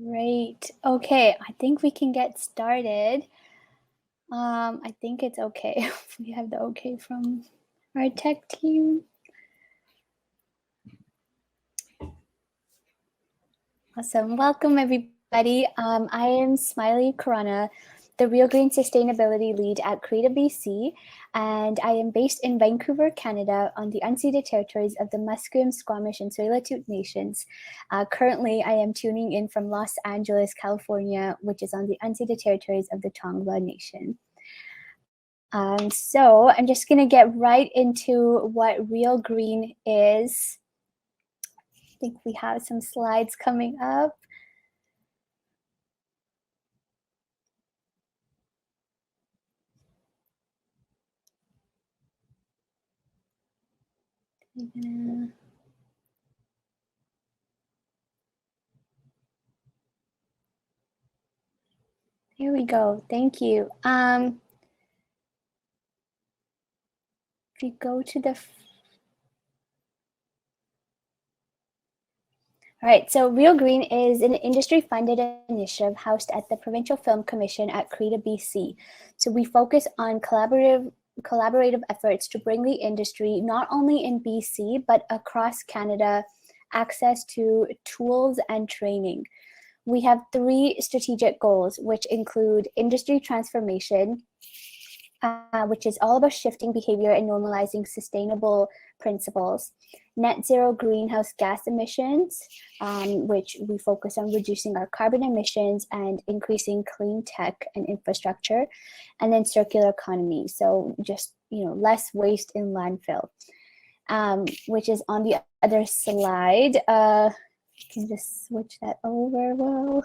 Great. Okay, I think we can get started. I think it's okay. We have the okay from our tech team. Awesome. Welcome, everybody. I am Smiley Corona, the Real Green Sustainability Lead at Creative BC, and I am based in Vancouver, Canada, on the unceded territories of the Musqueam, Squamish, and Tsleil-Waututh Nations. Currently, I am tuning in from Los Angeles, California, which is on the unceded territories of the Tongva Nation. So I'm just going to get right into what Real Green is. I think we have some slides coming up. Here we go. Thank you. If you go to the All right, so Real Green is an industry-funded initiative housed at the Provincial Film Commission at Creative BC. So we focus on collaborative efforts to bring the industry, not only in BC, but across Canada, access to tools and training. We have 3 strategic goals, which include industry transformation, which is all about shifting behavior and normalizing sustainable principles. Net zero greenhouse gas emissions, which we focus on reducing our carbon emissions and increasing clean tech and infrastructure. And then circular economy, so just less waste in landfill, which is on the other slide. Can just switch that over, Will.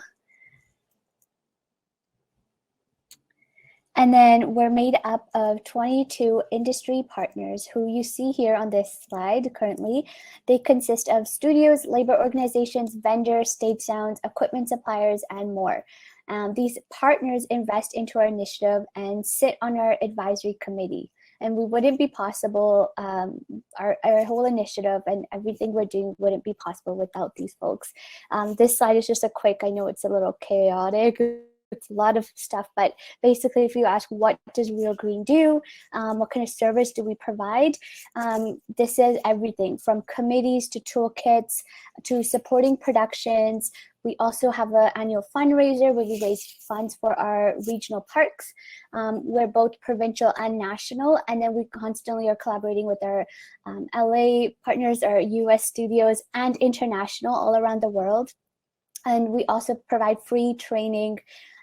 And then we're made up of 22 industry partners who you see here on this slide currently. They consist of studios, labor organizations, vendors, stage sounds, equipment suppliers, and more. These partners invest into our initiative and sit on our advisory committee. And we wouldn't be possible, our whole initiative and everything we're doing wouldn't be possible without these folks. This slide is just a quick, I know it's a little chaotic, it's a lot of stuff, but basically if you ask what does Real Green do, what kind of service do we provide, this is everything from committees to toolkits to supporting productions. We also have an annual fundraiser where we raise funds for our regional parks. We're both provincial and national, and then we constantly are collaborating with our LA partners, our US studios, and international all around the world. And we also provide free training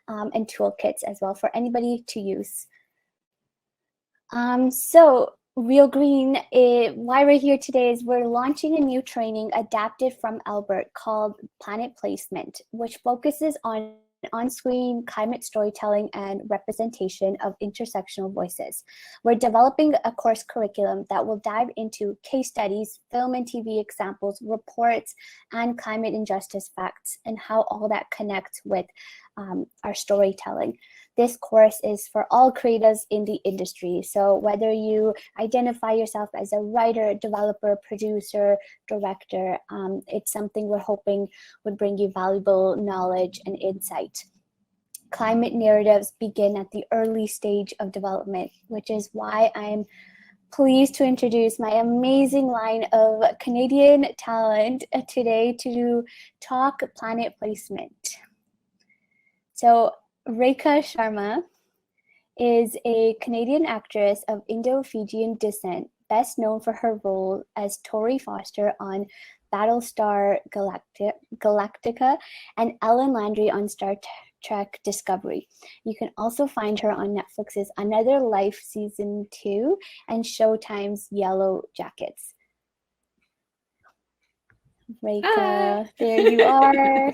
and toolkits as well for anybody to use. So Real Green, why we're here today is we're launching a new training adapted from Albert called Planet Placement, which focuses on-screen climate storytelling and representation of intersectional voices. We're developing a course curriculum that will dive into case studies, film and TV examples, reports, and climate injustice facts, and how all that connects with our storytelling. This course is for all creatives in the industry. So whether you identify yourself as a writer, developer, producer, director, it's something we're hoping would bring you valuable knowledge and insight. Climate narratives begin at the early stage of development, which is why I'm pleased to introduce my amazing line of Canadian talent today to talk planet placement. So Reika Sharma is a Canadian actress of Indo-Fijian descent, best known for her role as Tori Foster on Battlestar Galactica and Ellen Landry on Star Trek Discovery. You can also find her on Netflix's Another Life Season 2 and Showtime's Yellow Jackets. Reika, there you are.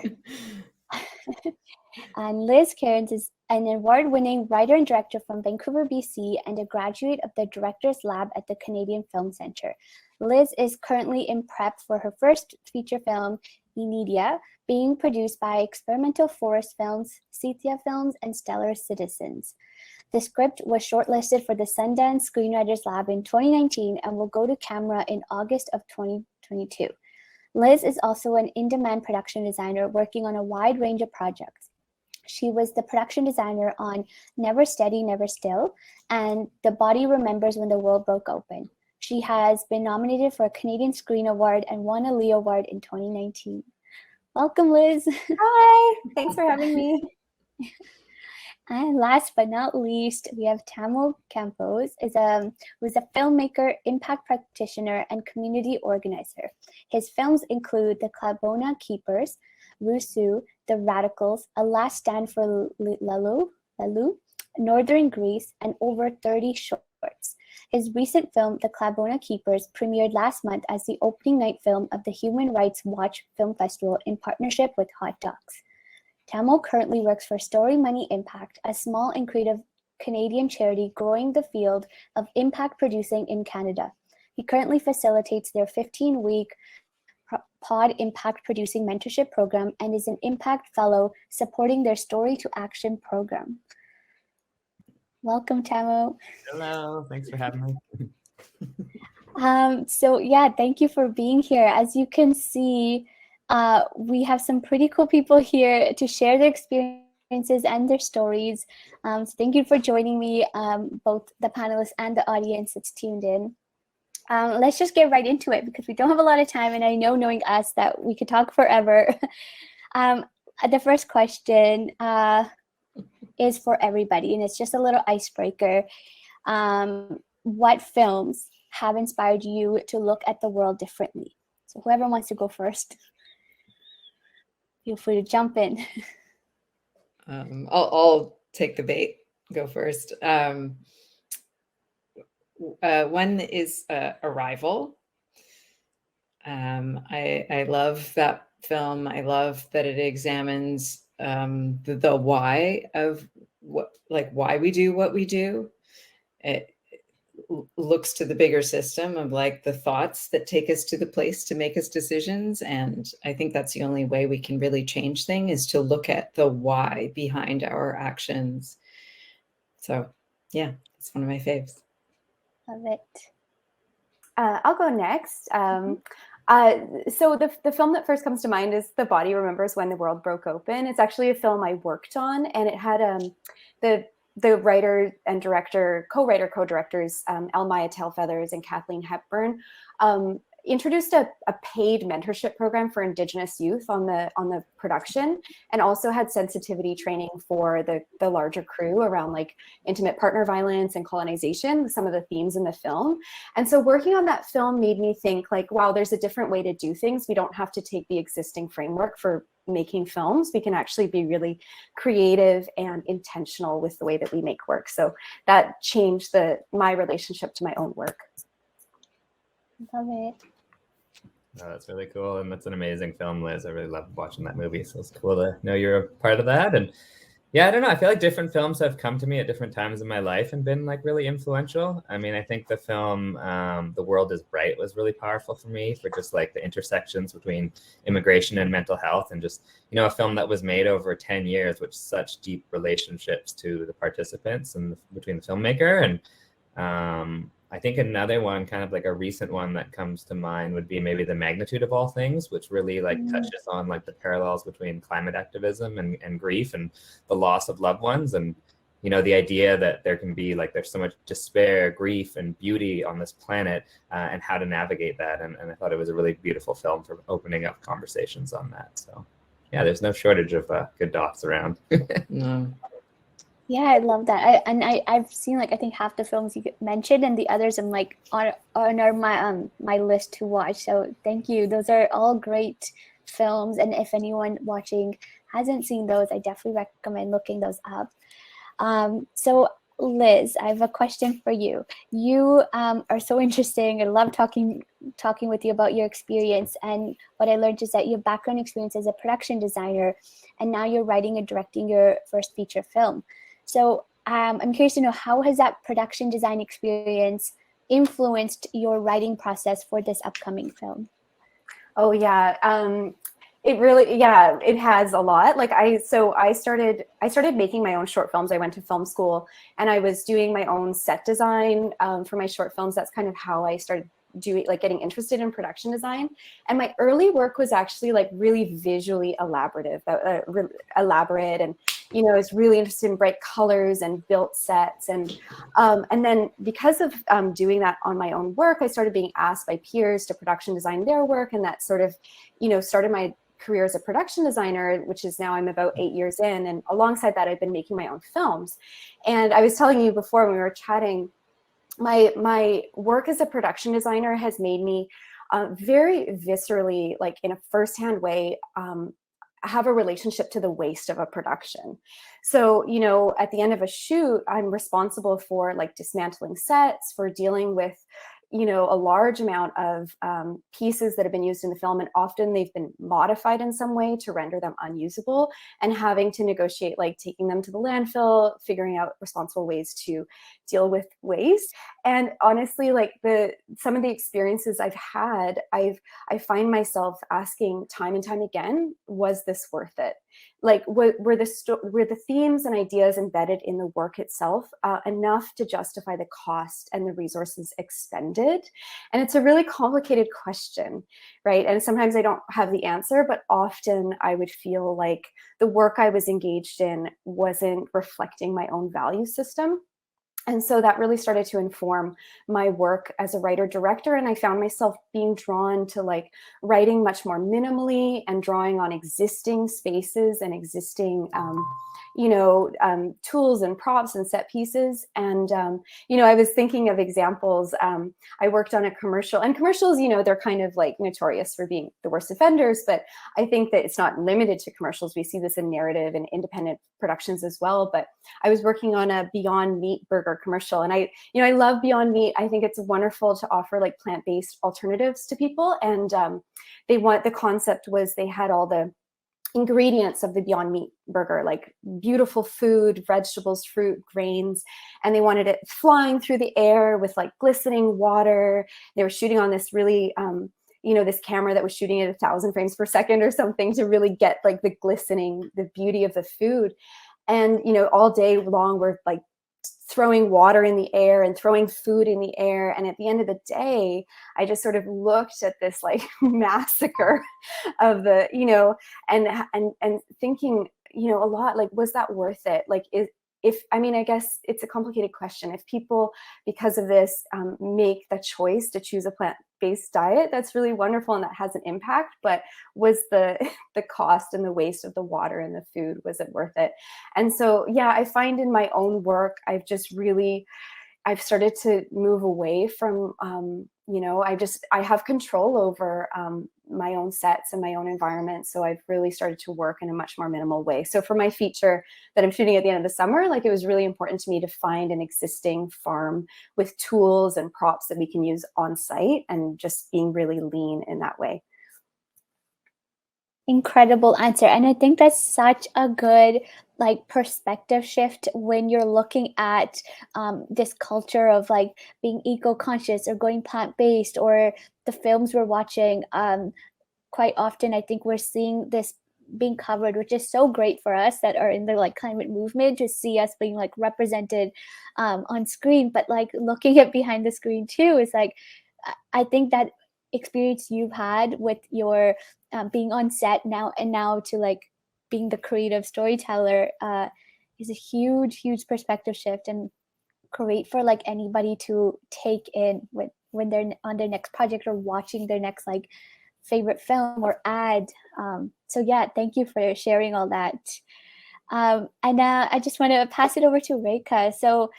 And Liz Cairns is an award-winning writer and director from Vancouver, BC, and a graduate of the Director's Lab at the Canadian Film Centre. Liz is currently in prep for her first feature film, Enidia, being produced by Experimental Forest Films, Cethia Films, and Stellar Citizens. The script was shortlisted for the Sundance Screenwriters Lab in 2019 and will go to camera in August of 2022. Liz is also an in-demand production designer working on a wide range of projects. She was the production designer on Never Steady, Never Still, and The Body Remembers When the World Broke Open. She has been nominated for a Canadian Screen Award and won a Leo Award in 2019. Welcome, Liz. Hi, thanks for having me. And last but not least, we have Campos, who's a filmmaker, impact practitioner, and community organizer. His films include The Kobana Keepers, Rousseau, The Radicals, A Last Stand for Lalu, Northern Greece, and over 30 shorts. His recent film, The Kobana Keepers, premiered last month as the opening night film of the Human Rights Watch Film Festival in partnership with Hot Docs. Tamo currently works for Story Money Impact, a small and creative Canadian charity growing the field of impact producing in Canada. He currently facilitates their 15-week Pod Impact Producing Mentorship Program and is an Impact Fellow supporting their Story to Action program. Welcome, Tamo. Hello, thanks for having me. So yeah, thank you for being here. As you can see, we have some pretty cool people here to share their experiences and their stories. So thank you for joining me, both the panelists and the audience that's tuned in. Let's just get right into it because we don't have a lot of time, and I know, knowing us, that we could talk forever. The first question is for everybody, and it's just a little icebreaker. What films have inspired you to look at the world differently? So whoever wants to go first, feel free to jump in. I'll take the bait, go first. One is Arrival. I love that film. I love that it examines the why of why we do what we do. It looks to the bigger system of the thoughts that take us to the place to make us decisions. And I think that's the only way we can really change things, is to look at the why behind our actions. So yeah, it's one of my faves. Love it. I'll go next. So the film that first comes to mind is The Body Remembers When the World Broke Open. It's actually a film I worked on, and it had the writer and director, co-directors, Elmaya Tailfeathers and Kathleen Hepburn, introduced a paid mentorship program for Indigenous youth on the production, and also had sensitivity training for the larger crew around intimate partner violence and colonization, some of the themes in the film. And so working on that film made me think wow, there's a different way to do things. We don't have to take the existing framework for making films. We can actually be really creative and intentional with the way that we make work. So that changed my relationship to my own work. Love it. Oh, that's really cool. And that's an amazing film, Liz. I really loved watching that movie. So it's cool to know you're a part of that. And yeah, I don't know. I feel like different films have come to me at different times in my life and been really influential. I mean, I think the film The World is Bright was really powerful for me, for just the intersections between immigration and mental health, and just, a film that was made over 10 years with such deep relationships to the participants and between the filmmaker. And I think another one, kind of a recent one that comes to mind, would be maybe The Magnitude of All Things, which really touches on the parallels between climate activism and grief and the loss of loved ones. And, the idea that there can be there's so much despair, grief, and beauty on this planet, and how to navigate that. And I thought it was a really beautiful film for opening up conversations on that. So yeah, there's no shortage of good docs around. No. Yeah, I love that. I've seen I think half the films you mentioned, and the others I'm on my list to watch. So thank you. Those are all great films, and if anyone watching hasn't seen those, I definitely recommend looking those up. So Liz, I have a question for you. You are so interesting. I love talking with you about your experience. And what I learned is that your background experience as a production designer, and now you're writing and directing your first feature film. So I'm curious to know, how has that production design experience influenced your writing process for this upcoming film? Oh yeah, it has a lot. I started making my own short films. I went to film school, and I was doing my own set design for my short films. That's kind of how I started getting interested in production design. And my early work was actually like really visually elaborate, and I was really interested in bright colors and built sets. And then because of doing that on my own work, I started being asked by peers to production design their work, and that sort of started my career as a production designer, which is now I'm about 8 years in. And alongside that, I've been making my own films. And I was telling you before when we were chatting, my work as a production designer has made me very viscerally, like in a firsthand way, have a relationship to the waste of a production. So, at the end of a shoot, I'm responsible for like dismantling sets, for dealing with a large amount of pieces that have been used in the film, and often they've been modified in some way to render them unusable, and having to negotiate like taking them to the landfill, figuring out responsible ways to deal with waste. And honestly, like some of the experiences I've had, I find myself asking time and time again, was this worth it? Like, were the themes and ideas embedded in the work itself enough to justify the cost and the resources expended? And it's a really complicated question, right? And sometimes I don't have the answer, but often I would feel like the work I was engaged in wasn't reflecting my own value system. And so that really started to inform my work as a writer-director. And I found myself being drawn to like writing much more minimally and drawing on existing spaces and existing, tools and props and set pieces. And, I was thinking of examples. I worked on a commercial, and commercials, they're kind of like notorious for being the worst offenders, but I think that it's not limited to commercials. We see this in narrative and independent productions as well. But I was working on a Beyond Meat burger commercial, and I love Beyond Meat. I think it's wonderful to offer like plant-based alternatives to people. And the concept was they had all the ingredients of the Beyond Meat burger, like beautiful food, vegetables, fruit, grains, and they wanted it flying through the air with like glistening water. They were shooting on this really this camera that was shooting at 1,000 frames per second or something to really get like the glistening, the beauty of the food. And all day long we're like throwing water in the air and throwing food in the air. And at the end of the day, I just sort of looked at this like massacre of the, and thinking, a lot like, was that worth it? Like, I guess it's a complicated question. If people, because of this, make the choice to choose a plant-based diet, that's really wonderful and that has an impact. But was the cost and the waste of the water and the food, was it worth it? And so, yeah, I find in my own work, I've started to move away from, I have control over my own sets and my own environment. So I've really started to work in a much more minimal way. So for my feature that I'm shooting at the end of the summer, like it was really important to me to find an existing farm with tools and props that we can use on site, and just being really lean in that way. Incredible answer. And I think that's such a good like perspective shift when you're looking at this culture of like being eco-conscious or going plant-based, or the films we're watching. Quite often I think we're seeing this being covered, which is so great for us that are in the like climate movement, to see us being like represented on screen. But like looking at behind the screen too is like, I think that experience you've had with your being on set now to like being the creative storyteller is a huge perspective shift, and great for like anybody to take in when they're on their next project or watching their next like favorite film or ad. So yeah, thank you for sharing all that. And I just want to pass it over to Reika. So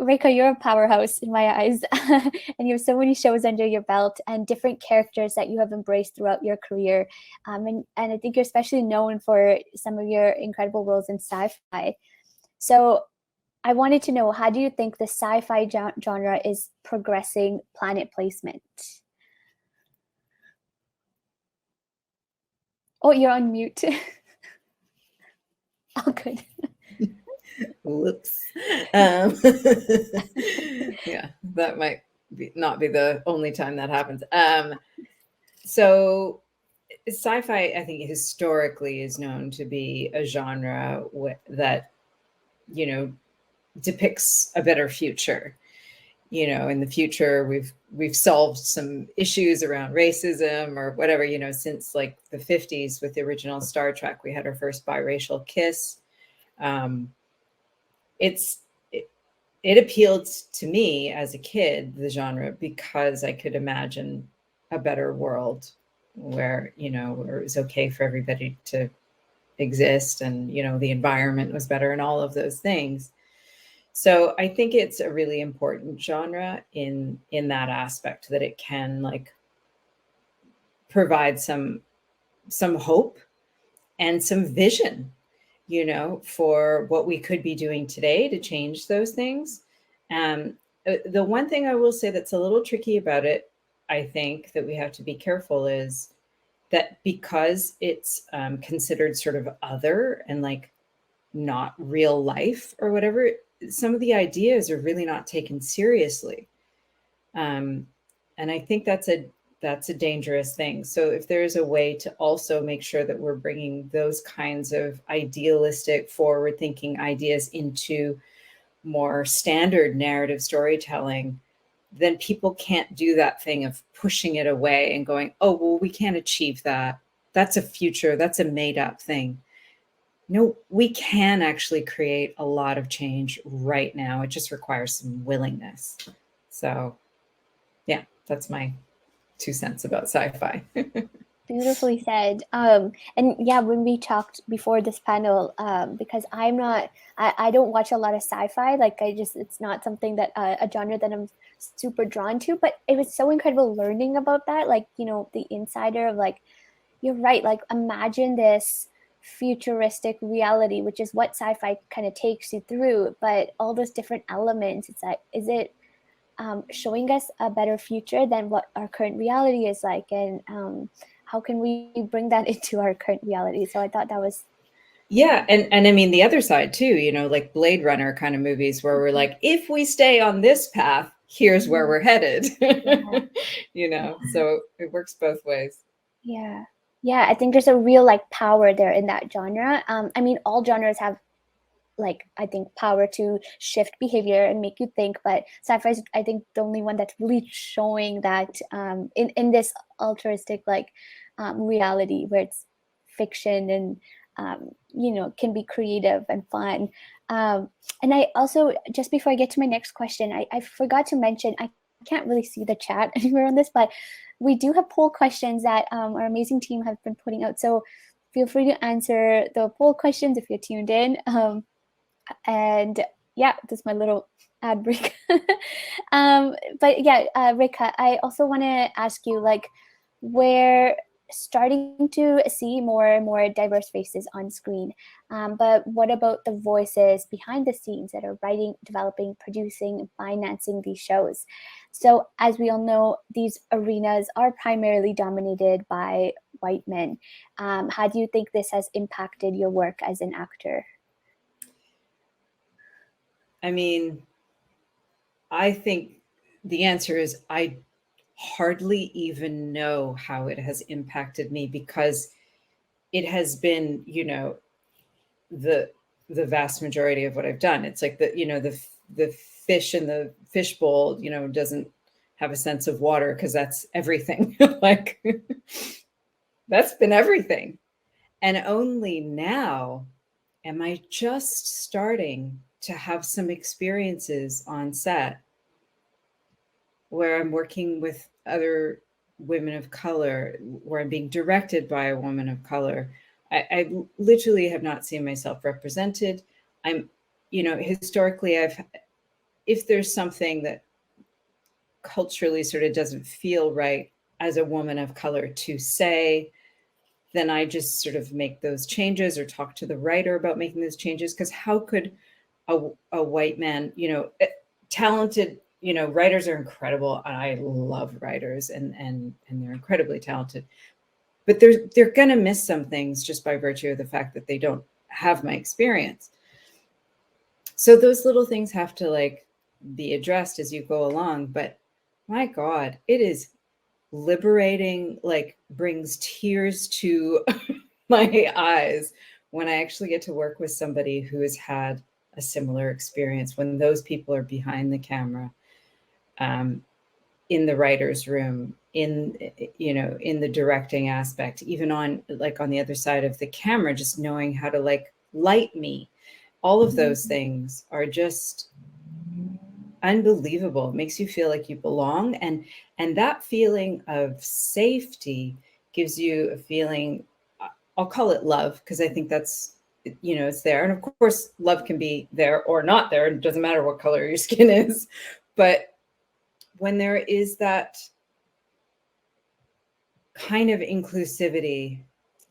Reika, you're a powerhouse in my eyes, and you have so many shows under your belt and different characters that you have embraced throughout your career. And I think you're especially known for some of your incredible roles in sci-fi. So I wanted to know, how do you think the sci-fi genre is progressing planet placement? Oh, you're on mute. Oh, good. Whoops. Yeah, that might not be the only time that happens. So sci-fi, I think, historically is known to be a genre that, depicts a better future. you know, in the future we've solved some issues around racism or whatever, you know, since like the 50s with the original Star Trek, we had our first biracial kiss. It appealed to me as a kid, the genre, because I could imagine a better world where, you know, where it was okay for everybody to exist, and, you know, the environment was better and all of those things. So I think it's a really important genre in that aspect, that it can like provide some hope and some vision, you know, for what we could be doing today to change those things. The one thing I will say that's a little tricky about it, I think that we have to be careful, is that because it's considered sort of other and like not real life or whatever, some of the ideas are really not taken seriously. And I think that's a dangerous thing. So if there's a way to also make sure that we're bringing those kinds of idealistic, forward thinking ideas into more standard narrative storytelling, then people can't do that thing of pushing it away and going, oh, well, we can't achieve that. That's a future, that's a made up thing. No, we can actually create a lot of change right now. It just requires some willingness. So yeah, that's my 2 cents about sci-fi. Beautifully said. And yeah, when we talked before this panel, because I don't watch a lot of sci-fi. Like it's not something that a genre that I'm super drawn to. But it was so incredible learning about that. Like, you know, the insider of like, you're right. Like, imagine this futuristic reality, which is what sci-fi kind of takes you through. But all those different elements, it's like, is it showing us a better future than what our current reality is like? And how can we bring that into our current reality? So I thought that was and I mean the other side too, you know, like Blade Runner kind of movies where we're like, if we stay on this path, here's where we're headed. You know, so it works both ways. Yeah, I think there's a real like power there in that genre. I mean, all genres have like, I think, power to shift behavior and make you think, but sci-fi is, I think, the only one that's really showing that in this altruistic like reality where it's fiction and you know, can be creative and fun. And I also, just before I get to my next question, I forgot to mention, I can't really see the chat anywhere on this, but we do have poll questions that our amazing team have been putting out. So feel free to answer the poll questions if you're tuned in. And yeah, that's my little ad break. But yeah, Reika, I also want to ask you, like, we're starting to see more and more diverse faces on screen. But what about the voices behind the scenes that are writing, developing, producing, financing these shows? So as we all know, these arenas are primarily dominated by white men. How do you think this has impacted your work as an actor? I mean, I think the answer is I hardly even know how it has impacted me, because it has been, you know, the vast majority of what I've done. It's like the fish in the fishbowl, you know, doesn't have a sense of water because that's everything. Like that's been everything. And only now am I just starting to have some experiences on set where I'm working with other women of color, where I'm being directed by a woman of color. I literally have not seen myself represented. I'm, you know, historically, if there's something that culturally sort of doesn't feel right as a woman of color to say, then I just sort of make those changes or talk to the writer about making those changes. Because how could a white man, you know, talented, you know, writers are incredible, and I love writers, and they're incredibly talented, but they're going to miss some things just by virtue of the fact that they don't have my experience. So those little things have to like be addressed as you go along. But my God, it is liberating, like brings tears to my eyes when I actually get to work with somebody who has had a similar experience, when those people are behind the camera. in the writer's room, in, you know, in the directing aspect, even on like on the other side of the camera, just knowing how to like light me. All of those things are just unbelievable. It makes you feel like you belong. And that feeling of safety gives you a feeling, I'll call it love, because I think that's, you know, it's there. And of course, love can be there or not there. It doesn't matter what color your skin is. But when there is that kind of inclusivity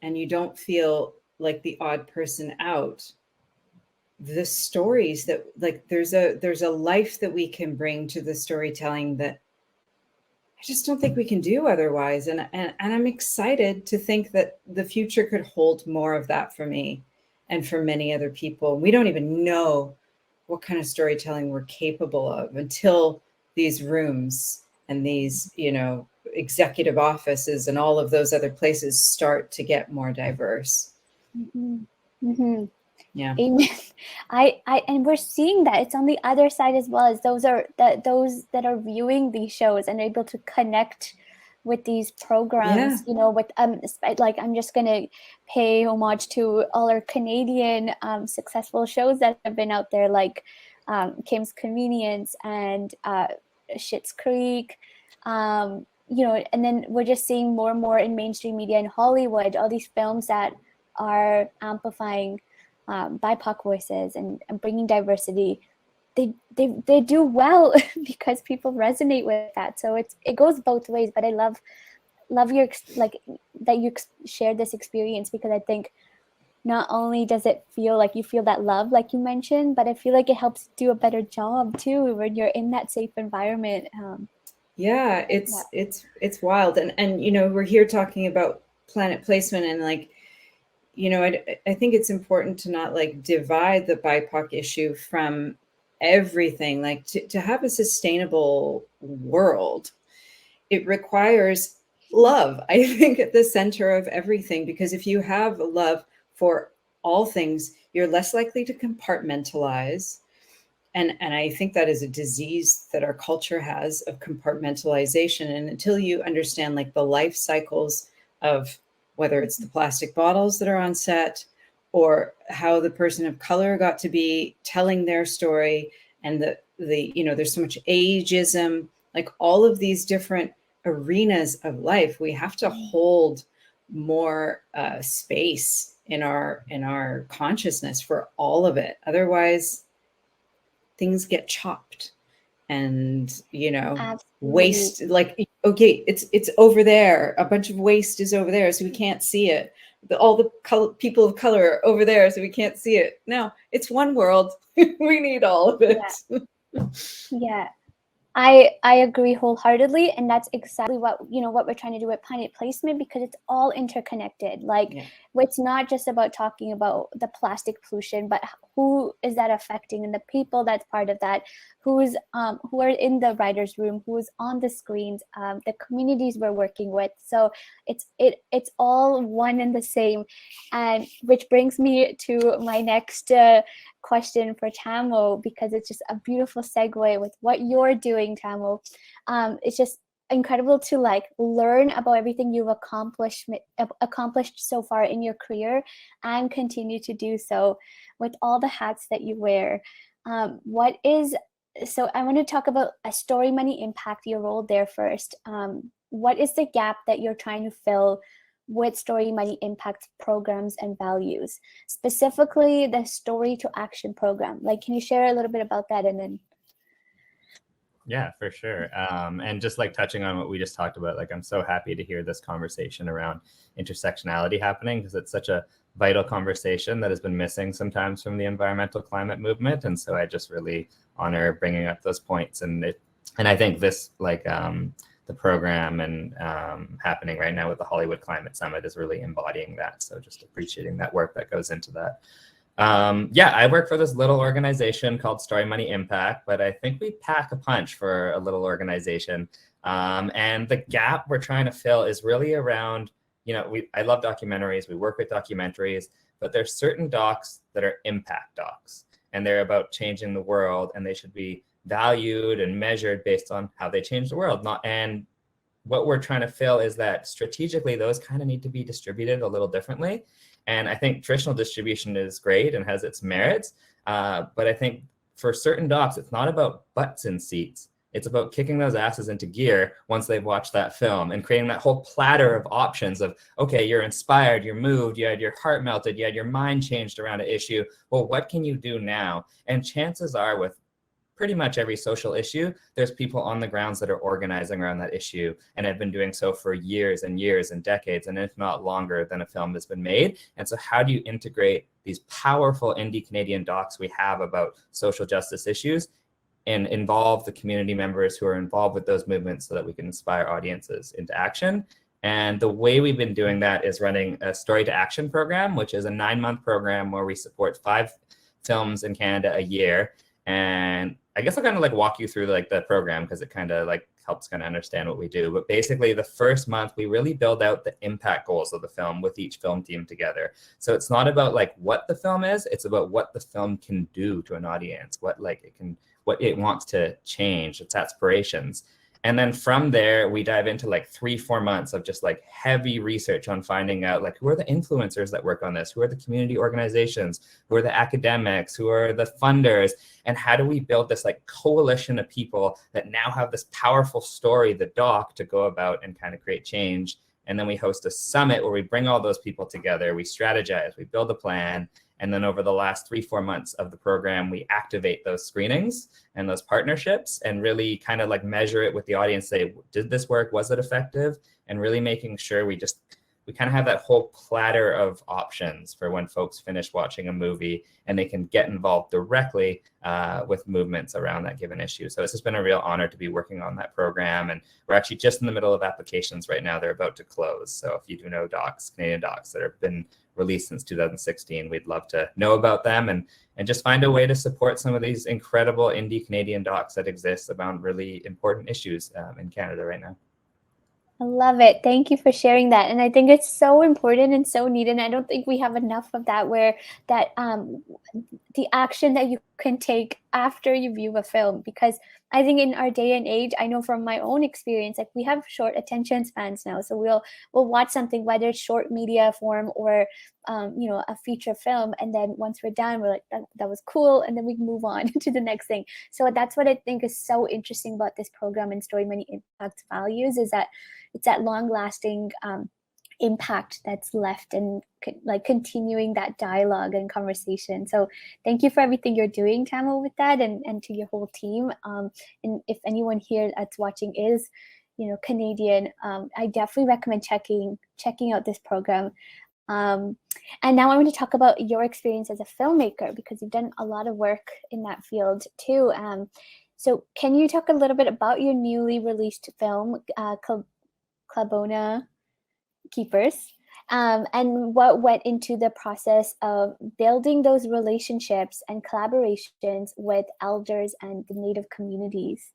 and you don't feel like the odd person out, the stories that like there's a life that we can bring to the storytelling that I just don't think we can do otherwise. And I'm excited to think that the future could hold more of that for me and for many other people. We don't even know what kind of storytelling we're capable of until these rooms and these, you know, executive offices and all of those other places start to get more diverse. Yeah. Amen. I and we're seeing that it's on the other side as well, as those that are viewing these shows and able to connect with these programs, you know, with like I'm just gonna pay homage to all our Canadian successful shows that have been out there, like Kim's Convenience and Schitt's Creek, you know, and then we're just seeing more and more in mainstream media in Hollywood, all these films that are amplifying BIPOC voices and bringing diversity. They do well because people resonate with that. So it goes both ways. But I love your like that you shared this experience, because I think not only does it feel like you feel that love, like you mentioned, but I feel like it helps do a better job too when you're in that safe environment. Yeah, it's wild. And you know, we're here talking about planet placement, and like, you know, I think it's important to not like divide the BIPOC issue from everything. Like to have a sustainable world, it requires love, I think, at the center of everything. Because if you have love for all things, you're less likely to compartmentalize. And I think that is a disease that our culture has, of compartmentalization. And until you understand like the life cycles of whether it's the plastic bottles that are on set, or how the person of color got to be telling their story, and the you know, there's so much ageism, like all of these different arenas of life, we have to hold more space in our consciousness for all of it. Otherwise, things get chopped. And, you know, Absolutely. Waste, like, okay, it's over there. A bunch of waste is over there, so we can't see it. All the people of color are over there, so we can't see it. No, it's one world. We need all of it. Yeah. I agree wholeheartedly, and that's exactly what we're trying to do with Planet Placement, because it's all interconnected. Like, it's not just about talking about the plastic pollution, but who is that affecting, and the people that's part of that, who are in the writer's room, who's on the screens, the communities we're working with. So it's all one and the same, and which brings me to my next question for Tamo, because it's just a beautiful segue with what you're doing, Tamo. It's just incredible to like learn about everything you've accomplished so far in your career, and continue to do so with all the hats that you wear. So I want to talk about a Story Money Impact, your role there first. What is the gap that you're trying to fill with Story Money Impact programs and values, specifically the Story to Action program? Like, can you share a little bit about that? And then Yeah, for sure. And just like touching on what we just talked about, like I'm so happy to hear this conversation around intersectionality happening, because it's such a vital conversation that has been missing sometimes from the environmental climate movement. And so I just really honor bringing up those points. And I think this, like the program and happening right now with the Hollywood Climate Summit is really embodying that. So just appreciating that work that goes into that. I work for this little organization called Story Money Impact, but I think we pack a punch for a little organization. And the gap we're trying to fill is really around, I love documentaries. We work with documentaries, but there's certain docs that are impact docs, and they're about changing the world, and they should be valued and measured based on how they change the world. And what we're trying to fill is that strategically, those kind of need to be distributed a little differently. And I think traditional distribution is great and has its merits. But I think for certain docs, it's not about butts in seats. It's about kicking those asses into gear once they've watched that film and creating that whole platter of options of, okay, you're inspired, you're moved, you had your heart melted, you had your mind changed around an issue. Well, what can you do now? And chances are with pretty much every social issue, there's people on the grounds that are organizing around that issue and have been doing so for years and years and decades, and if not longer than a film has been made. And so how do you integrate these powerful indie Canadian docs we have about social justice issues and involve the community members who are involved with those movements so that we can inspire audiences into action? And the way we've been doing that is running a Story to Action program, which is a 9-month program where we support 5 films in Canada a year. And I guess I'll kind of like walk you through like the program because it kind of like helps kind of understand what we do. But basically the first month we really build out the impact goals of the film with each film team together. So it's not about like what the film is, it's about what the film can do to an audience, what it wants to change, its aspirations. And then from there, we dive into like 3-4 months of just like heavy research on finding out like who are the influencers that work on this, who are the community organizations, who are the academics, who are the funders, and how do we build this like coalition of people that now have this powerful story, the doc, to go about and kind of create change. And then we host a summit where we bring all those people together, we strategize, we build a plan. And then over the last 3-4 months of the program, we activate those screenings and those partnerships and really kind of like measure it with the audience, say, did this work? Was it effective? And really making sure we kind of have that whole platter of options for when folks finish watching a movie and they can get involved directly with movements around that given issue. So this has been a real honor to be working on that program. And we're actually just in the middle of applications right now. They're about to close. So if you do know docs, Canadian docs that have been released since 2016, we'd love to know about them and just find a way to support some of these incredible indie Canadian docs that exist about really important issues in Canada right now. I love it. Thank you for sharing that. And I think it's so important and so needed. And I don't think we have enough of that, where that the action that you can take after you view a film, because I think in our day and age, I know from my own experience, like we have short attention spans now. So we'll watch something, whether it's short media form or a feature film, and then once we're done, we're like, that was cool, and then we can move on to the next thing. So that's what I think is so interesting about this program and Story Money Impact Values, is that it's that long-lasting impact that's left, and like continuing that dialogue and conversation. So thank you for everything you're doing, Tamil, with that, and to your whole team. And if anyone here that's watching is Canadian, I definitely recommend checking out this program. And now I want to talk about your experience as a filmmaker, because you've done a lot of work in that field too. So can you talk a little bit about your newly released film, Kobana Keepers, and what went into the process of building those relationships and collaborations with elders and the Native communities?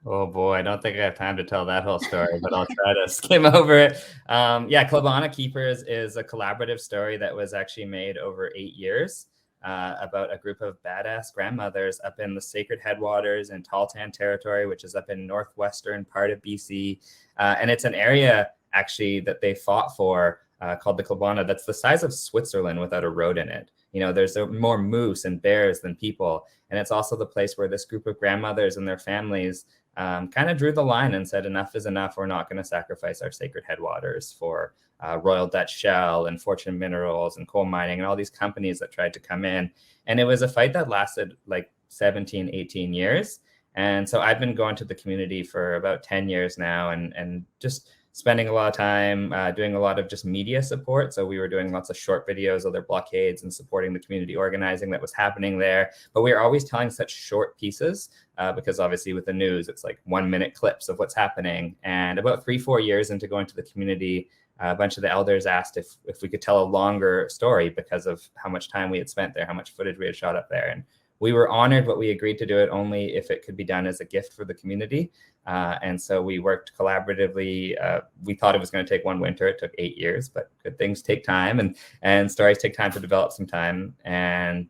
Oh boy, I don't think I have time to tell that whole story, but I'll try to skim over it. Kobana Keepers is a collaborative story that was actually made over 8 years about a group of badass grandmothers up in the Sacred Headwaters in Tahltan Territory, which is up in northwestern part of BC. And it's an area actually that they fought for called the Kobana that's the size of Switzerland without a road in it. There's more moose and bears than people. And it's also the place where this group of grandmothers and their families kind of drew the line and said, enough is enough. We're not going to sacrifice our sacred headwaters for Royal Dutch Shell and Fortune Minerals and coal mining and all these companies that tried to come in. And it was a fight that lasted like 17, 18 years. And so I've been going to the community for about 10 years now and just spending a lot of time doing a lot of just media support. So we were doing lots of short videos of their blockades and supporting the community organizing that was happening there. But we were always telling such short pieces because obviously with the news, it's like 1-minute clips of what's happening. And about 3-4 years into going to the community, a bunch of the elders asked if we could tell a longer story because of how much time we had spent there, how much footage we had shot up there. And we were honored, but we agreed to do it only if it could be done as a gift for the community. And so we worked collaboratively. We thought it was going to take 1 winter. It took 8 years, but good things take time and stories take time to develop some time. And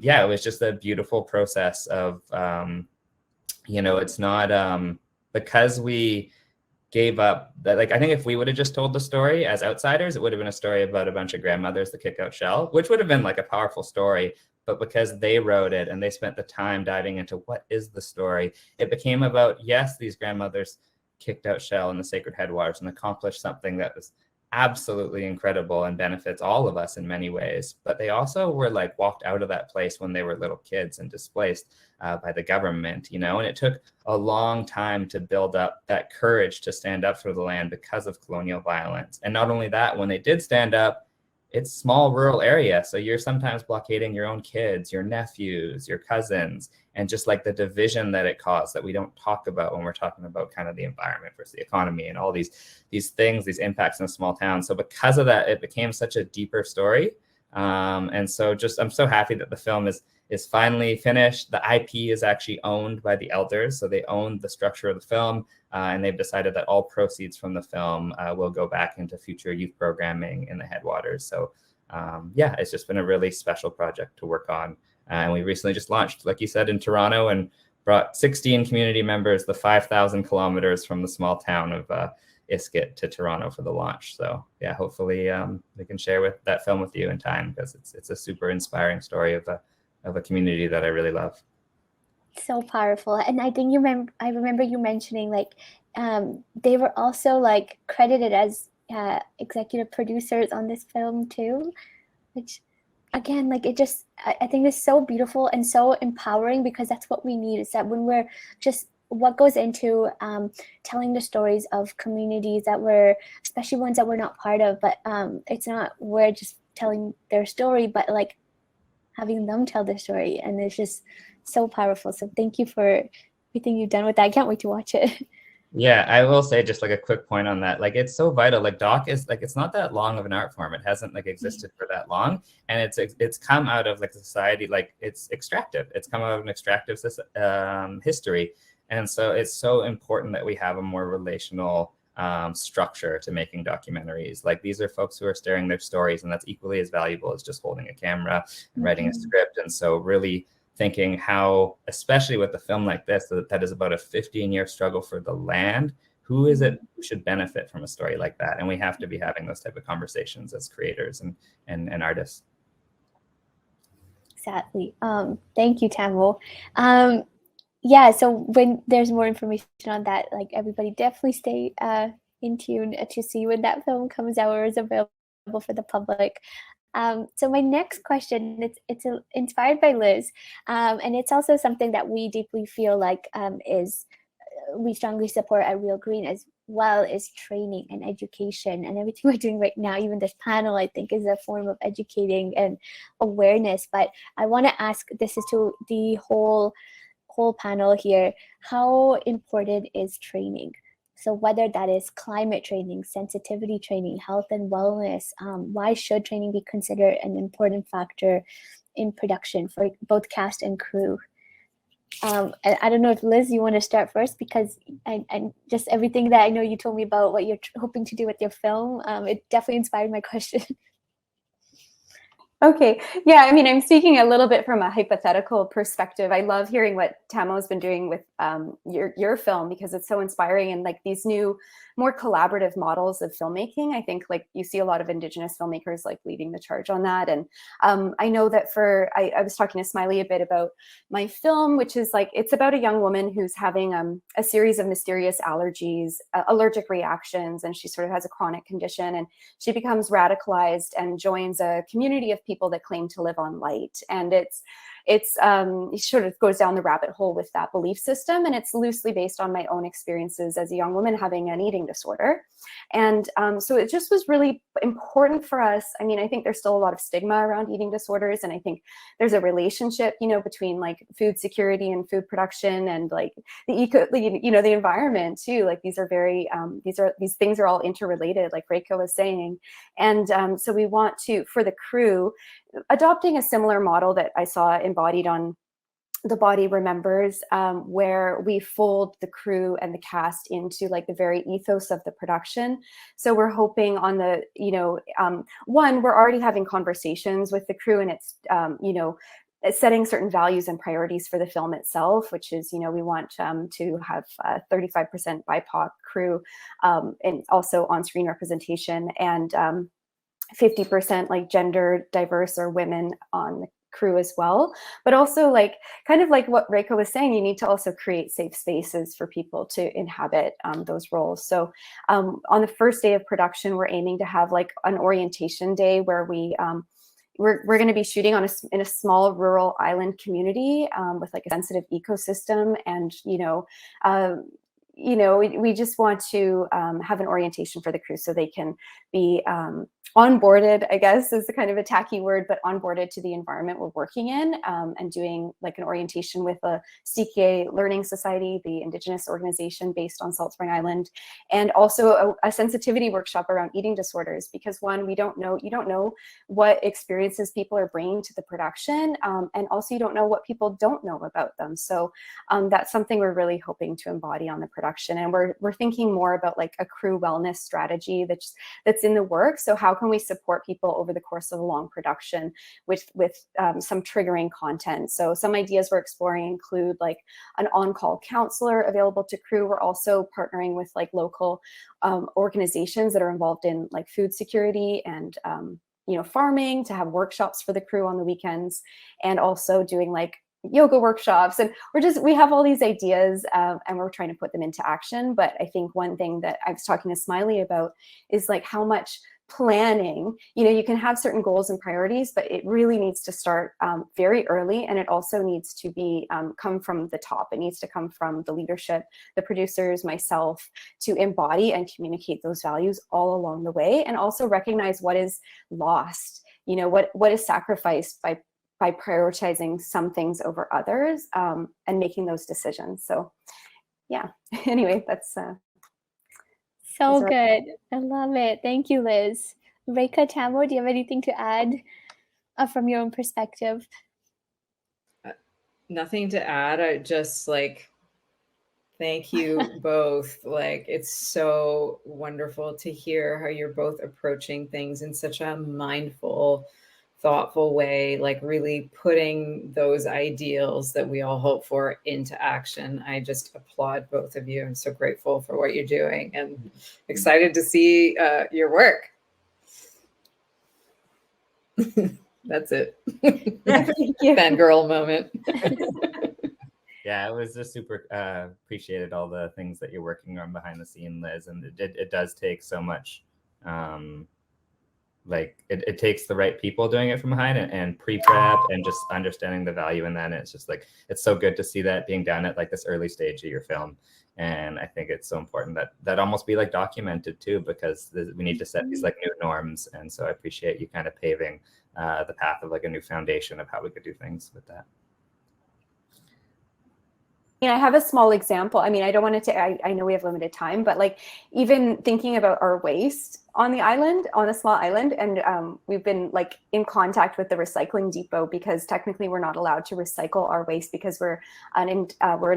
yeah, it was just a beautiful process of, it's not because we gave up that. Like, I think if we would have just told the story as outsiders, it would have been a story about a bunch of grandmothers that kick out shell, which would have been like a powerful story. But because they wrote it and they spent the time diving into what is the story, it became about, yes, these grandmothers kicked out shell in the sacred headwaters and accomplished something that was absolutely incredible and benefits all of us in many ways. But they also were like walked out of that place when they were little kids and displaced by the government, and it took a long time to build up that courage to stand up for the land because of colonial violence. And not only that, when they did stand up, it's small rural area. So you're sometimes blockading your own kids, your nephews, your cousins, and just like the division that it caused that we don't talk about when we're talking about kind of the environment versus the economy and all these things, these impacts in a small town. So because of that, it became such a deeper story. And so I'm so happy that the film is finally finished. The IP is actually owned by the elders. So they own the structure of the film, and they've decided that all proceeds from the film will go back into future youth programming in the headwaters. So yeah, it's just been a really special project to work on. And we recently just launched, like you said, in Toronto, and brought 16 community members the 5,000 kilometers from the small town of Iskit to Toronto for the launch. So yeah, hopefully we can share that film with you in time, because it's a super inspiring story of a community that I really love. So powerful. And I think I remember you mentioning like they were also like credited as executive producers on this film too, which again, like I think it's so beautiful and so empowering, because that's what we need, is that when we're just what goes into telling the stories of communities that especially ones that we're not part of, but it's not, we're just telling their story, but like having them tell their story. And it's just so powerful. So thank you for everything you've done with that. I can't wait to watch it. Yeah, I will say just like a quick point on that. Like, it's so vital. Like, doc is like, it's not that long of an art form. It hasn't like existed for that long, and it's come out of like society. Like, it's extractive. It's come out of an extractive history, and so it's so important that we have a more relational structure to making documentaries. Like, these are folks who are sharing their stories, and that's equally as valuable as just holding a camera and writing a script. And so really thinking how, especially with a film like this, that is about a 15-year struggle for the land, who is it who should benefit from a story like that? And we have to be having those type of conversations as creators and artists. Exactly. Thank you, Tamil. Yeah, so when there's more information on that, like everybody definitely stay in tune to see when that film comes out or is available for the public. So my next question, it's inspired by Liz, and it's also something that we deeply feel like we strongly support at Real Green, as well as training and education, and everything we're doing right now. Even this panel, I think, is a form of educating and awareness. But I want to ask, this is to the whole panel here, how important is training? So whether that is climate training, sensitivity training, health and wellness, why should training be considered an important factor in production for both cast and crew? And I don't know if Liz, you want to start first, because I just everything that I know you told me about what you're hoping to do with your film, it definitely inspired my question. Okay. Yeah, I mean, I'm speaking a little bit from a hypothetical perspective. I love hearing what Tamo's been doing with your film, because it's so inspiring, and like these new, more collaborative models of filmmaking. I think like you see a lot of Indigenous filmmakers like leading the charge on that. And I know that I was talking to Smiley a bit about my film, which is like, it's about a young woman who's having a series of mysterious allergies, allergic reactions, and she sort of has a chronic condition, and she becomes radicalized and joins a community of people that claim to live on light. And it sort of goes down the rabbit hole with that belief system, and it's loosely based on my own experiences as a young woman having an eating disorder. And so it just was really important for us. I mean, I think there's still a lot of stigma around eating disorders, and I think there's a relationship, between like food security and food production and like the environment too. Like these are very these things are all interrelated, like Reika was saying. And so we want to, for the crew, adopting a similar model that I saw embodied on The Body Remembers, where we fold the crew and the cast into like the very ethos of the production. So we're hoping on the, one, we're already having conversations with the crew, and it's, setting certain values and priorities for the film itself, which is, we want to have 35% BIPOC crew, and also on-screen representation, and 50% like gender diverse or women on the crew as well. But also, like, kind of like what Reika was saying, you need to also create safe spaces for people to inhabit those roles. So on the first day of production, we're aiming to have like an orientation day where we're going to be shooting in a small rural island community with like a sensitive ecosystem, and we just want to have an orientation for the crew so they can be onboarded, I guess is the kind of a tacky word, but onboarded to the environment we're working in, and doing like an orientation with a CKA Learning Society, the Indigenous organization based on Salt Spring Island, and also a sensitivity workshop around eating disorders, because you don't know what experiences people are bringing to the production, and also you don't know what people don't know about them. So that's something we're really hoping to embody on the production, and we're thinking more about like a crew wellness strategy that's in the works. So how can we support people over the course of a long production with some triggering content? So some ideas we're exploring include like an on-call counselor available to crew. We're also partnering with like local organizations that are involved in like food security and farming, to have workshops for the crew on the weekends, and also doing like yoga workshops. And we have all these ideas, and we're trying to put them into action. But I think one thing that I was talking to Smiley about is like how much planning, you can have certain goals and priorities, but it really needs to start very early, and it also needs to be come from the top. It needs to come from the leadership, the producers, myself, to embody and communicate those values all along the way, and also recognize what is lost, what is sacrificed by prioritizing some things over others, and making those decisions. So yeah, anyway, that's so good. I love it. Thank you, Liz. Reika, Tamo, do you have anything to add from your own perspective? Nothing to add. I just thank you both. It's so wonderful to hear how you're both approaching things in such a mindful, thoughtful way, really putting those ideals that we all hope for into action. I just applaud both of you. I'm so grateful for what you're doing and excited to see your work. That's it. Fangirl moment. Yeah, it was just super appreciated all the things that you're working on behind the scene, Liz. And it does take so much, it takes the right people doing it from behind, and pre-prep and just understanding the value in that. And it's just it's so good to see that being done at this early stage of your film. And I think it's so important that almost be documented too, because we need to set these new norms. And so I appreciate you kind of paving the path of a new foundation of how we could do things with that. I have a small example. I don't want to, I know we have limited time, but even thinking about our waste on the island, on a small island, and we've been in contact with the recycling depot, because technically we're not allowed to recycle our waste because we're an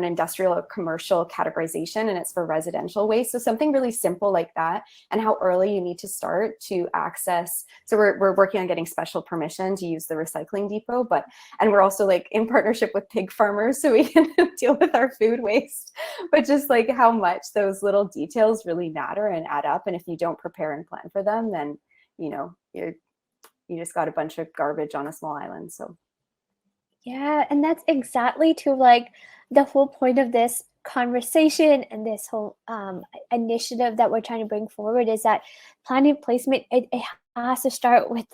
industrial or commercial categorization, and it's for residential waste. So something really simple like that, and how early you need to start to access. So we're working on getting special permission to use the recycling depot, and we're also in partnership with pig farmers so we can deal with our food waste. But just how much those little details really matter and add up, and if you don't prepare and plan for them, then you just got a bunch of garbage on a small island. So yeah, and that's exactly to the whole point of this conversation and this whole initiative that we're trying to bring forward, is that planning placement, it has to start with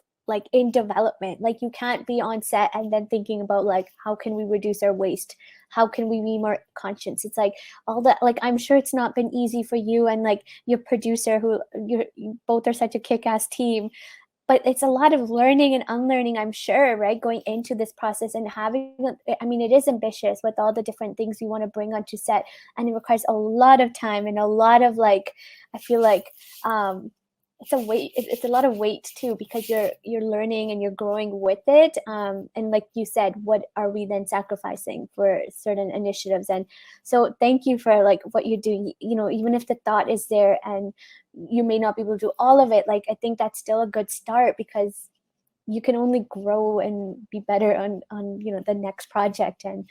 in development. You can't be on set and then thinking about how can we reduce our waste, how can we be more conscious. It's all that, I'm sure it's not been easy for you and your producer, who you both are such a kick-ass team, but it's a lot of learning and unlearning, I'm sure, right, going into this process. And having, it is ambitious with all the different things you want to bring onto set, and it requires a lot of time and a lot of I feel it's a weight. It's a lot of weight too, because you're learning and you're growing with it. And like you said, what are we then sacrificing for certain initiatives? And so thank you for what you're doing. Even if the thought is there and you may not be able to do all of it, I think that's still a good start, because you can only grow and be better on the next project. And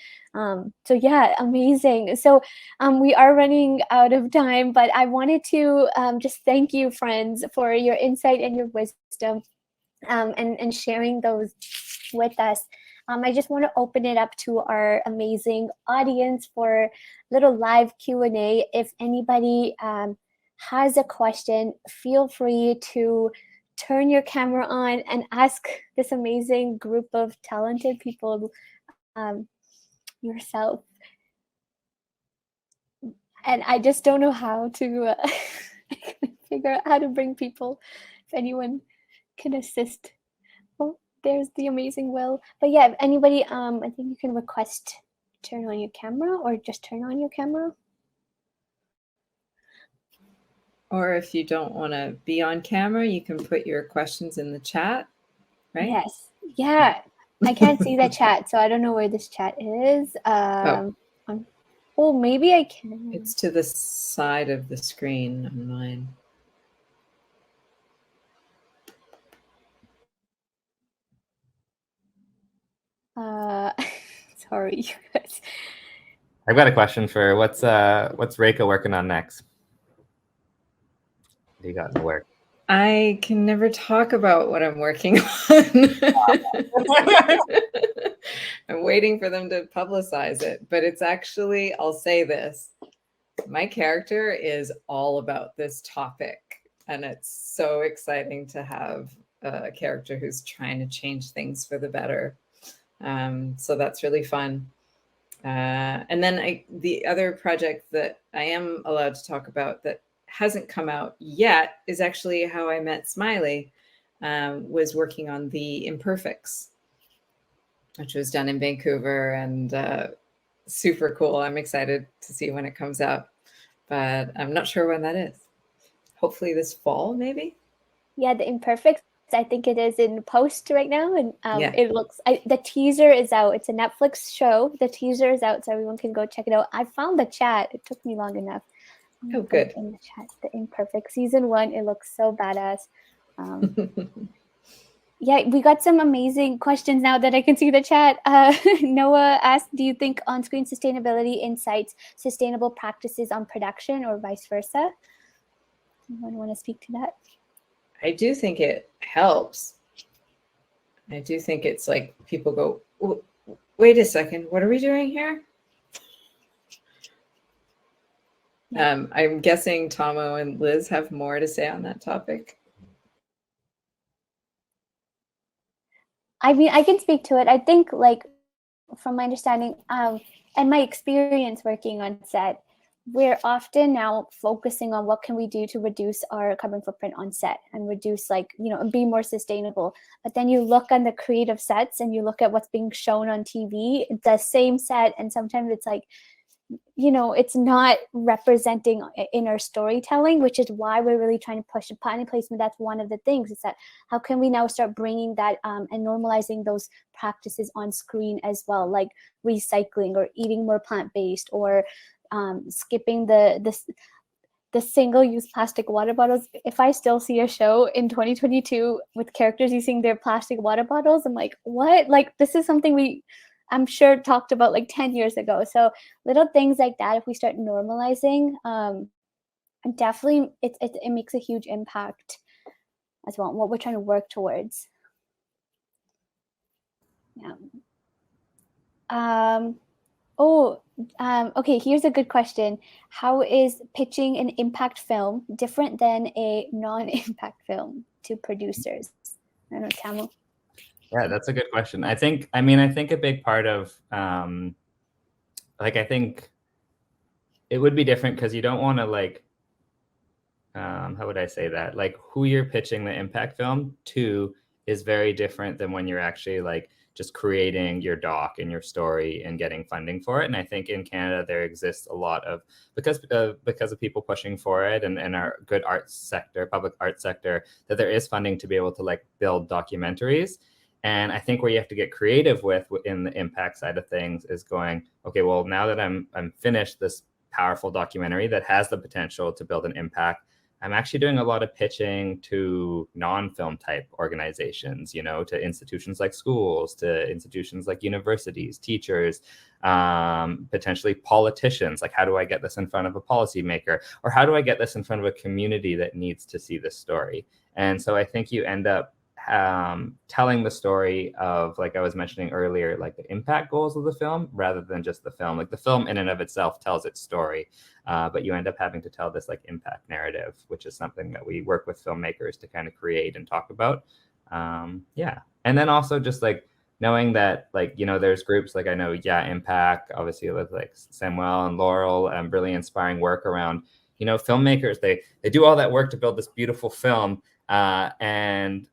so yeah, amazing. So we are running out of time, but I wanted to just thank you, friends, for your insight and your wisdom, and sharing those with us. I just want to open it up to our amazing audience for a little live Q&A. If anybody has a question, feel free to turn your camera on and ask this amazing group of talented people yourself. And I just don't know how to figure out how to bring people. If anyone can assist. Oh, there's the amazing Will. But yeah, if anybody, I think you can request turn on your camera, or just turn on your camera. Or if you don't want to be on camera, you can put your questions in the chat, right? Yes. Yeah. I can't see the chat, so I don't know where this chat is. Oh, maybe I can. It's to the side of the screen on mine. Sorry, you guys. I've got a question for what's Reika working on next? What do you got in the work? I can never talk about what I'm working on. I'm waiting for them to publicize it, but it's actually, I'll say this, my character is all about this topic, and it's so exciting to have a character who's trying to change things for the better. So that's really fun. And then the other project that I am allowed to talk about that hasn't come out yet is actually how I met Smiley. Was working on the Imperfects, which was done in Vancouver, and super cool. I'm excited to see when it comes out, but I'm not sure when that is. Hopefully this fall, maybe. Yeah, the Imperfects, I think it is in post right now, and Yeah. it looks. The teaser is out. It's a Netflix show. The teaser is out, so everyone can go check it out. I found the chat. It took me long enough. Oh, good. In the chat, the Imperfect season 1. It looks so badass. Yeah, we got some amazing questions now that I can see the chat. Noah asked, do you think on-screen sustainability incites sustainable practices on production, or vice versa? Anyone want to speak to that? I do think it helps. I do think it's like people go, wait a second, what are we doing here? I'm guessing Tomo and Liz have more to say on that topic. I mean, I can speak to it. I think, like, from my understanding and my experience working on set, we're often now focusing on what can we do to reduce our carbon footprint on set and reduce, like, and be more sustainable. But then you look on the creative sets and you look at what's being shown on TV, the same set, and sometimes it's like, it's not representing in our storytelling, which is why we're really trying to push the planning placement. That's one of the things, is that how can we now start bringing that and normalizing those practices on screen as well, like recycling or eating more plant-based, or skipping the single-use plastic water bottles. If I still see a show in 2022 with characters using their plastic water bottles, I'm like, what? Like, this is something I'm sure talked about like 10 years ago. So little things like that, if we start normalizing, definitely it makes a huge impact as well, what we're trying to work towards. Yeah. Okay, here's a good question. How is pitching an impact film different than a non-impact film to producers? I don't know, Tamil. Yeah, that's a good question. I think a big part of I think it would be different because you don't want to how would I say that? Like, who you're pitching the impact film to is very different than when you're actually just creating your doc and your story and getting funding for it. And I think in Canada there exists a lot of, because of people pushing for it and our good arts sector, public arts sector, that there is funding to be able to build documentaries. And I think where you have to get creative within the impact side of things is going, okay, well, now that I'm finished this powerful documentary that has the potential to build an impact, I'm actually doing a lot of pitching to non-film type organizations, to institutions like schools, to institutions like universities, teachers, potentially politicians. Like, how do I get this in front of a policymaker? Or how do I get this in front of a community that needs to see this story? And so I think you end up telling the story of, like I was mentioning earlier, like the impact goals of the film rather than just the film. Like the film in and of itself tells its story, but you end up having to tell this like impact narrative, which is something that we work with filmmakers to kind of create and talk about. Yeah. And then also just like knowing that, like, there's groups like, I know, Impact, obviously with like Samuel and Laurel, and really inspiring work around, filmmakers, they do all that work to build this beautiful film. And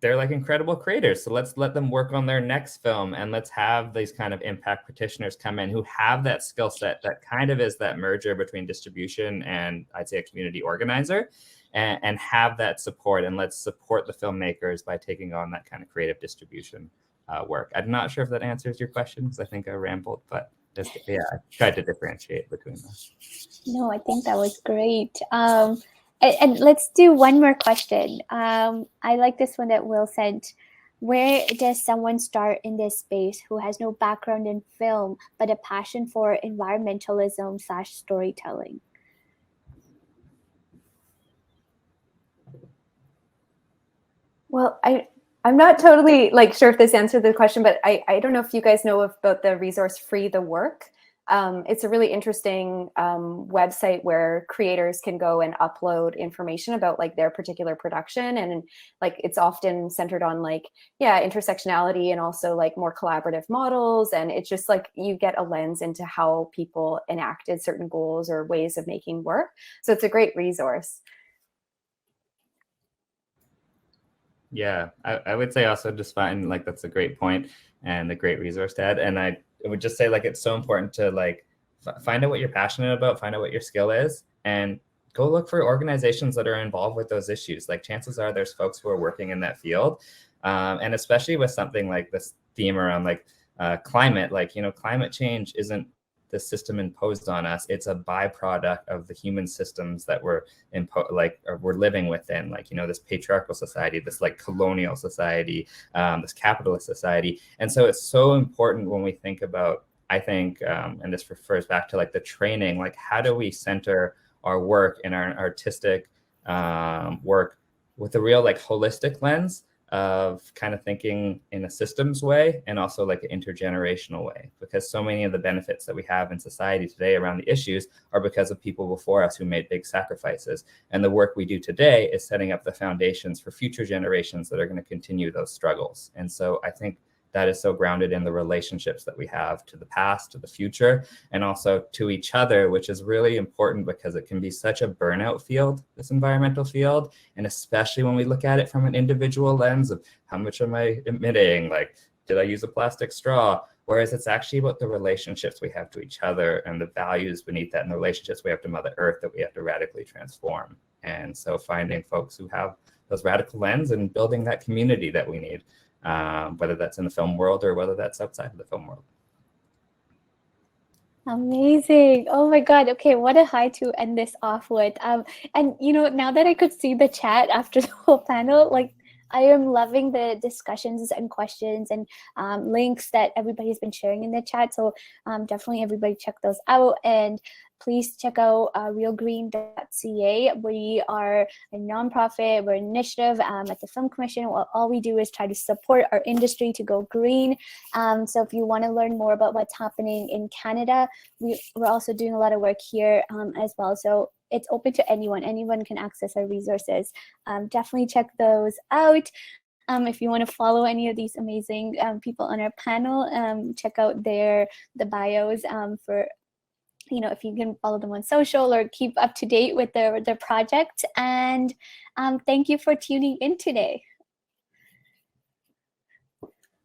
they're like incredible creators. So let's let them work on their next film, and let's have these kind of impact practitioners come in who have that skill set that kind of is that merger between distribution and, I'd say, a community organizer, and have that support. And let's support the filmmakers by taking on that kind of creative distribution work. I'm not sure if that answers your question, because I think I rambled, but I tried to differentiate between them. No, I think that was great. And let's do one more question. I like this one that Will sent. Where does someone start in this space who has no background in film, but a passion for environmentalism / storytelling? Well, I'm not totally sure if this answered the question, but I don't know if you guys know about the resource Free the Work. It's a really interesting website where creators can go and upload information about their particular production, and it's often centered on intersectionality and also more collaborative models, and it's just you get a lens into how people enacted certain goals or ways of making work. So it's a great resource. Yeah, I would say also just find that's a great point and a great resource to add. And I would just say it's so important to find out what you're passionate about, find out what your skill is, and go look for organizations that are involved with those issues. Chances are there's folks who are working in that field, and especially with something like this theme around climate. Climate change isn't the system imposed on us. It's a byproduct of the human systems that we're living within, this patriarchal society, this colonial society, this capitalist society. And so it's so important when we think about, I think, and this refers back to the training, how do we center our work and our artistic work with a real holistic lens of kind of thinking in a systems way, and also an intergenerational way, because so many of the benefits that we have in society today around the issues are because of people before us who made big sacrifices. And the work we do today is setting up the foundations for future generations that are going to continue those struggles. And so I think that is so grounded in the relationships that we have to the past, to the future, and also to each other, which is really important because it can be such a burnout field, this environmental field. And especially when we look at it from an individual lens of how much am I emitting? Did I use a plastic straw? Whereas it's actually about the relationships we have to each other and the values beneath that, and the relationships we have to Mother Earth that we have to radically transform. And so finding folks who have those radical lens and building that community that we need. Whether that's in the film world or whether that's outside of the film world. Amazing. Oh my God. Okay, what a high to end this off with. And now that I could see the chat after the whole panel, I am loving the discussions and questions and links that everybody's been sharing in the chat. So definitely everybody check those out. And please check out realgreen.ca. We are a nonprofit, we're an initiative at the Film Commission. All we do is try to support our industry to go green. So if you want to learn more about what's happening in Canada, we're also doing a lot of work here as well. So it's open to anyone. Anyone can access our resources. Definitely check those out. If you want to follow any of these amazing people on our panel, check out the bios for, if you can follow them on social or keep up to date with their project. And thank you for tuning in today.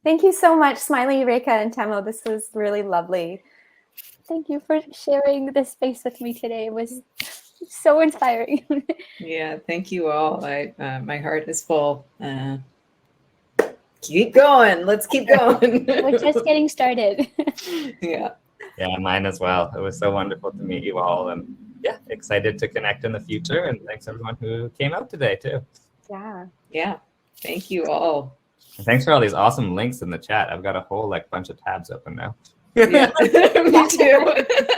Thank you so much, Smiley, Reika, and Tamo. This was really lovely. Thank you for sharing this space with me today. It was so inspiring. Yeah, thank you all. My heart is full. Keep going. Let's keep going. We're just getting started. Yeah. Yeah, mine as well. It was so wonderful to meet you all, and yeah, excited to connect in the future. And thanks everyone who came out today too. Yeah. Yeah. Thank you all. And thanks for all these awesome links in the chat. I've got a whole bunch of tabs open now. Yeah, me too.